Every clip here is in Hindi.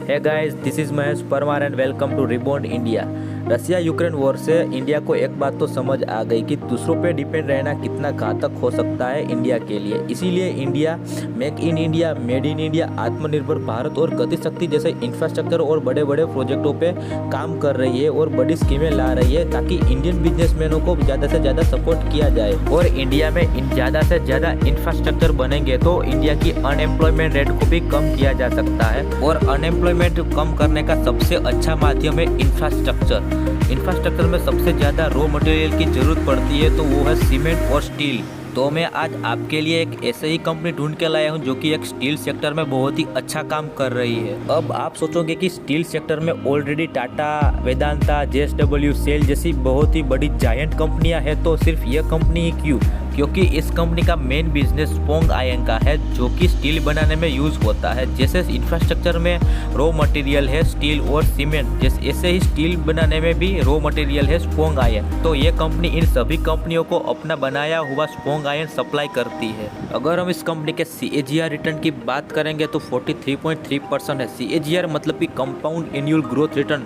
Hey guys, this is Mahesh Parmar and welcome to rebound India. Russia Ukraine war से इंडिया को एक बात तो समझ आ गई कि दूसरों पे डिपेंड रहना कितना घातक हो सकता है इंडिया के लिए। इसीलिए India make in India, made in India, आत्मनिर्भर भारत और गति शक्ति जैसे इंफ्रास्ट्रक्चर और बड़े बड़े प्रोजेक्टों पे काम कर रही है और बड़ी स्कीमें ला रही है ताकि इंडियन बिजनेसमैनों को ज़्यादा से ज़्यादा सपोर्ट किया जाए। और इंडिया में ज़्यादा से ज़्यादा इंफ्रास्ट्रक्चर बनेंगे तो इंडिया की अनएम्प्लॉयमेंट रेट को भी कम किया जा सकता है। और अनएम्प्लॉयमेंट कम करने का सबसे अच्छा माध्यम है इंफ्रास्ट्रक्चर में सबसे ज़्यादा रॉ मटेरियल की जरूरत पड़ती है तो वो है सीमेंट और स्टील। तो मैं आज आपके लिए एक ऐसे ही कंपनी ढूंढ के लाया हूं जो कि एक स्टील सेक्टर में बहुत ही अच्छा काम कर रही है। अब आप सोचोगे कि स्टील सेक्टर में ऑलरेडी टाटा, वेदांता, JSW, सेल जैसी बहुत ही बड़ी जायंट कंपनियां हैं, तो सिर्फ ये कंपनी ही क्यों? क्योंकि इस कंपनी का मेन बिजनेस स्पोंग आयन का है जो कि स्टील बनाने में यूज़ होता है। जैसे इंफ्रास्ट्रक्चर में रॉ मटेरियल है स्टील और सीमेंट, जैसे ऐसे ही स्टील बनाने में भी रॉ मटेरियल है स्पोंग आयन। तो ये कंपनी इन सभी कंपनियों को अपना बनाया हुआ स्पोंग आयन सप्लाई करती है। अगर हम इस कंपनी के CAGR रिटर्न की बात करेंगे तो 43.3% है। CAGR मतलब कि कंपाउंड एनुअल ग्रोथ रिटर्न,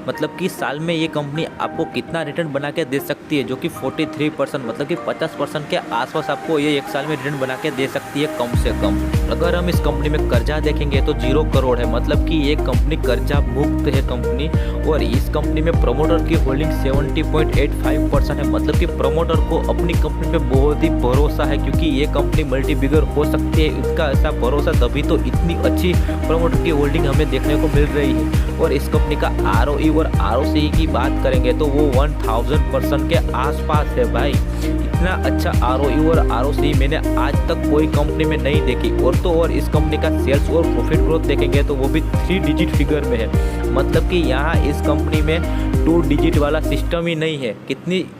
मतलब कि साल में ये कंपनी आपको कितना रिटर्न बना के दे सकती है, जो कि 43% मतलब कि 50% के आसपास आपको ये एक साल में रिटर्न बना के दे सकती है कम से कम। अगर हम इस कंपनी में कर्जा देखेंगे तो 0 करोड़ है, मतलब कि ये कंपनी कर्जा मुक्त है कंपनी। और इस कंपनी में प्रमोटर की होल्डिंग 70.85% है, मतलब कि प्रमोटर को अपनी कंपनी पे बहुत ही भरोसा है क्योंकि ये कंपनी मल्टी बिगर हो सकती है। इसका ऐसा भरोसा तभी तो इतनी अच्छी प्रमोटर की होल्डिंग हमें देखने को मिल रही है। और इस कंपनी का ROE और ROCE की बात करेंगे तो वो 1000% के आसपास है भाई। इतना अच्छा ROE और ROCE मैंने आज तक कोई कंपनी में नहीं देखी। और इस कंपनी का सेल्स और प्रॉफिट ग्रोथ देखेंगे तो वो भी 3 डिजिट फिगर में है, मतलब कि यहाँ इस कंपनी में 2 डिजिट वाला सिस्टम ही नहीं है।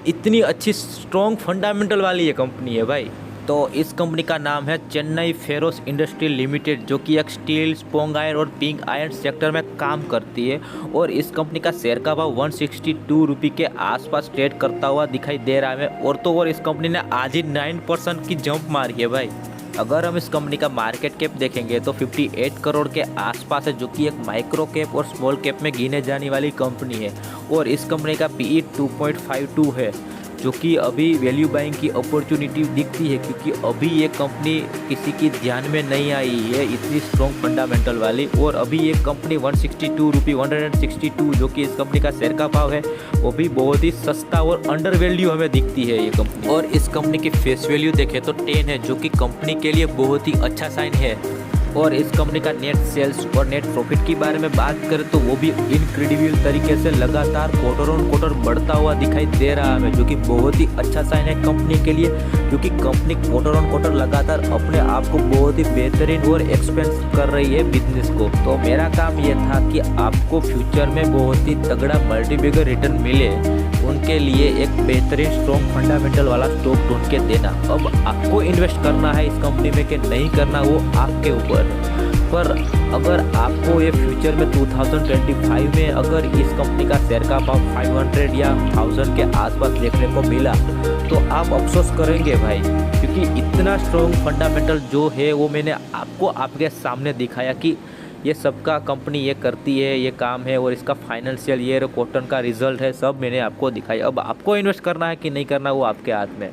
इतनी अच्छी स्ट्रॉन्ग फंडामेंटल वाली ये कंपनी है भाई। तो इस कंपनी का नाम है चेन्नई फेरोस इंडस्ट्री लिमिटेड, जो कि एक स्टील, स्पोंग आयरन और पिंक आयरन सेक्टर में काम करती है। और इस कंपनी का शेयर का भाव 162 रुपये के आसपास ट्रेड करता हुआ दिखाई दे रहा है। और इस कंपनी ने आज ही 9% की जंप मारी है भाई। अगर हम इस कंपनी का मार्केट कैप देखेंगे तो 58 करोड़ के आसपास है, जो कि एक माइक्रो कैप और स्मॉल कैप में गिने जाने वाली कंपनी है। और इस कंपनी का PE 2.52 है, जो कि अभी वैल्यू बाइंग की अपॉर्चुनिटी दिखती है क्योंकि अभी ये कंपनी किसी की ध्यान में नहीं आई है इतनी स्ट्रॉन्ग फंडामेंटल वाली। और अभी ये कंपनी 162 जो कि इस कंपनी का शेयर का भाव है वो भी बहुत ही सस्ता और अंडर वैल्यू हमें दिखती है ये कंपनी। और इस कंपनी की फेस वैल्यू देखें तो 10 है, जो कि कंपनी के लिए बहुत ही अच्छा साइन है। और इस कंपनी का नेट सेल्स और नेट प्रॉफिट के बारे में बात करें तो वो भी इनक्रेडिबल तरीके से लगातार क्वार्टर ऑन क्वार्टर बढ़ता हुआ दिखाई दे रहा है, जो कि बहुत ही अच्छा साइन है कंपनी के लिए, क्योंकि कंपनी क्वार्टर ऑन क्वार्टर लगातार अपने आप को बहुत ही बेहतरीन और एक्सपेंस कर रही है बिजनेस को। तो मेरा काम ये था कि आपको फ्यूचर में बहुत ही तगड़ा मल्टीबिगर रिटर्न मिले, उनके लिए एक बेहतरीन स्ट्रॉन्ग फंडामेंटल वाला स्टॉक ढूंढ के देना। अब आपको इन्वेस्ट करना है इस कंपनी में कि नहीं करना वो आपके ऊपर। पर अगर आपको ये फ्यूचर में 2025 में अगर इस कंपनी का शेयर का भाव 500 या 1000 के आसपास देखने को मिला तो आप अफसोस करेंगे भाई, क्योंकि इतना स्ट्रॉन्ग फंडामेंटल जो है वो मैंने आपको आपके सामने दिखाया कि ये सबका कंपनी ये करती है, ये काम है और इसका फाइनेंशियल ईयर क्वार्टर का रिजल्ट है, सब मैंने आपको दिखाया। अब आपको इन्वेस्ट करना है कि नहीं करना वो आपके हाथ में।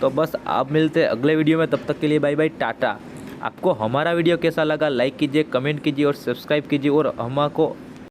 तो बस आप मिलते हैं अगले वीडियो में, तब तक के लिए बाय बाय, टाटा। आपको हमारा वीडियो कैसा लगा लाइक कीजिए, कमेंट कीजिए और सब्सक्राइब कीजिए और हमको